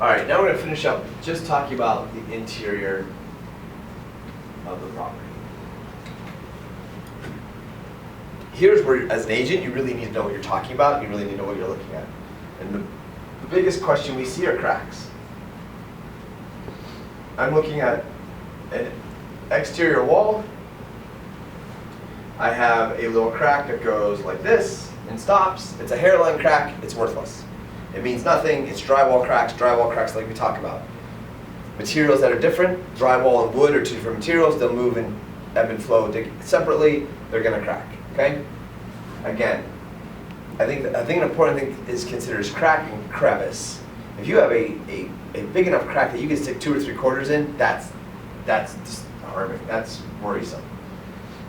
All right, now we're going to finish up just talking about the interior of the property. Here's where, as an agent, you really need to know what you're talking about. You really need to know what you're looking at. And the biggest question we see are cracks. I'm looking at an exterior wall. I have a little crack that goes like this and stops. It's a hairline crack. It's worthless. It means nothing. It's drywall cracks like we talk about. Materials that are different, drywall and wood are two different materials. They'll move and ebb and flow separately. They're going to crack. Okay? Again, I think an important thing is considered crack and crevice. If you have a big enough crack that you can stick 2 or 3/4 in, that's just harming. That's worrisome.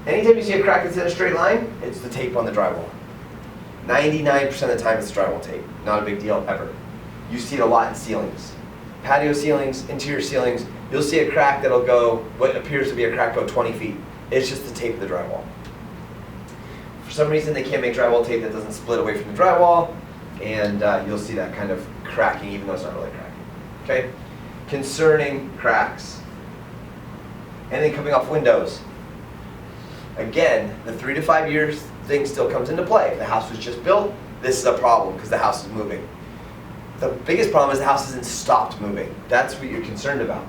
Anytime you see a crack that's in a straight line, it's the tape on the drywall. 99% of the time it's drywall tape. Not a big deal ever. You see it a lot in ceilings. Patio ceilings, interior ceilings, you'll see a crack that'll go, what appears to be a crack, go 20 feet. It's just the tape of the drywall. For some reason they can't make drywall tape that doesn't split away from the drywall, and you'll see that kind of cracking even though it's not really cracking. Okay? Concerning cracks. Anything coming off windows. Again, the 3 to 5 years thing still comes into play. If the house was just built, this is a problem because the house is moving. The biggest problem is the house hasn't stopped moving. That's what you're concerned about.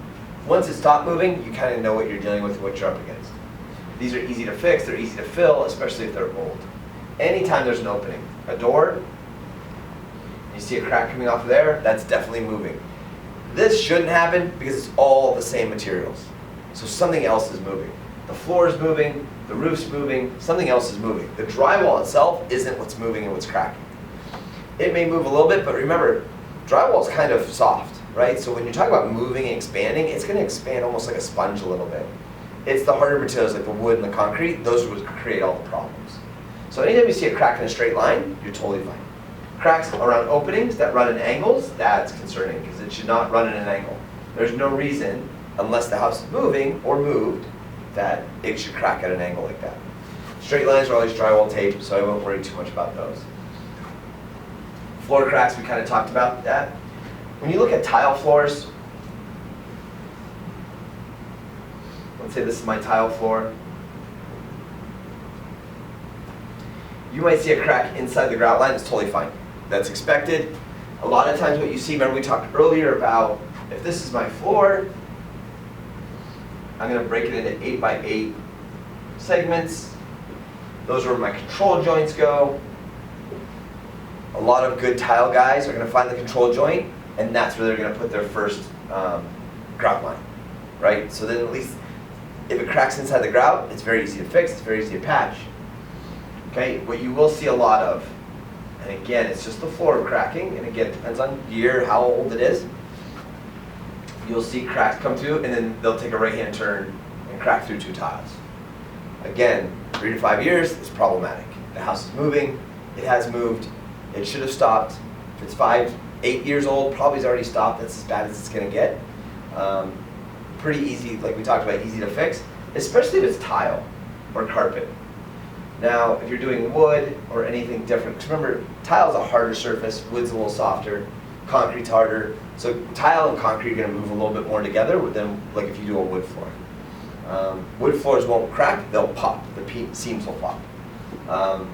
Once it stopped moving, you kind of know what you're dealing with and what you're up against. These are easy to fix, they're easy to fill, especially if they're old. Anytime there's an opening, a door, you see a crack coming off of there, that's definitely moving. This shouldn't happen because it's all the same materials. So something else is moving. The floor is moving, the roof's moving, something else is moving. The drywall itself isn't what's moving and what's cracking. It may move a little bit, but remember, drywall is kind of soft, right? So when you're talking about moving and expanding, it's going to expand almost like a sponge a little bit. It's the harder materials like the wood and the concrete, those are what create all the problems. So anytime you see a crack in a straight line, you're totally fine. Cracks around openings that run in angles, that's concerning because it should not run in an angle. There's no reason, unless the house is moving or moved, that it should crack at an angle like that. Straight lines are always drywall tape, so I won't worry too much about those. Floor cracks, we kind of talked about that. When you look at tile floors, let's say this is my tile floor. You might see a crack inside the grout line, it's totally fine. That's expected. A lot of times what you see, remember we talked earlier about if this is my floor, I'm going to break it into 8x8 segments. Those are where my control joints go. A lot of good tile guys are going to find the control joint, and that's where they're going to put their first grout line, right? So then at least if it cracks inside the grout, it's very easy to fix, it's very easy to patch. Okay, what you will see a lot of, and again, it's just the floor cracking, and again, it depends on year, how old it is. You'll see cracks come through, and then they'll take a right-hand turn and crack through 2 tiles. Again, 3 to 5 years is problematic. The house is moving, it has moved, it should have stopped. If it's 5, 8 years old, probably has already stopped. That's as bad as it's going to get. Pretty easy, like we talked about, easy to fix, especially if it's tile or carpet. Now, if you're doing wood or anything different, 'cause remember, tile is a harder surface, wood's a little softer, concrete's harder. So tile and concrete are going to move a little bit more together than like if you do a wood floor. Wood floors won't crack, they'll pop. The seams will pop.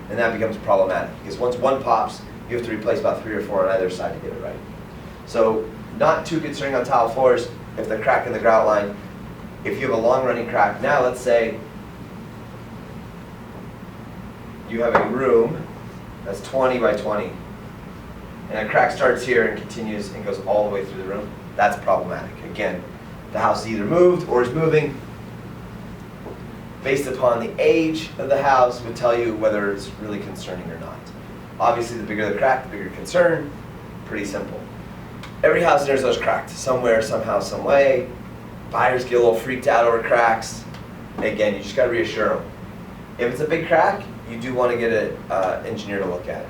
And that becomes problematic because once one pops, you have to replace about 3 or 4 on either side to get it right. So not too concerning on tile floors if the crack in the grout line. If you have a long running crack, now let's say you have a room that's 20 by 20 and a crack starts here and continues and goes all the way through the room, that's problematic. Again, the house is either moved or is moving. Based upon the age of the house would tell you whether it's really concerning or not. Obviously, the bigger the crack, the bigger concern. Pretty simple. Every house in Arizona is cracked somewhere, somehow, some way. Buyers get a little freaked out over cracks. Again, you just got to reassure them. If it's a big crack, you do want to get an engineer to look at it.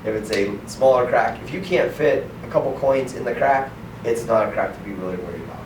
If it's a smaller crack, if you can't fit a couple coins in the crack, it's not a crack to be really worried about.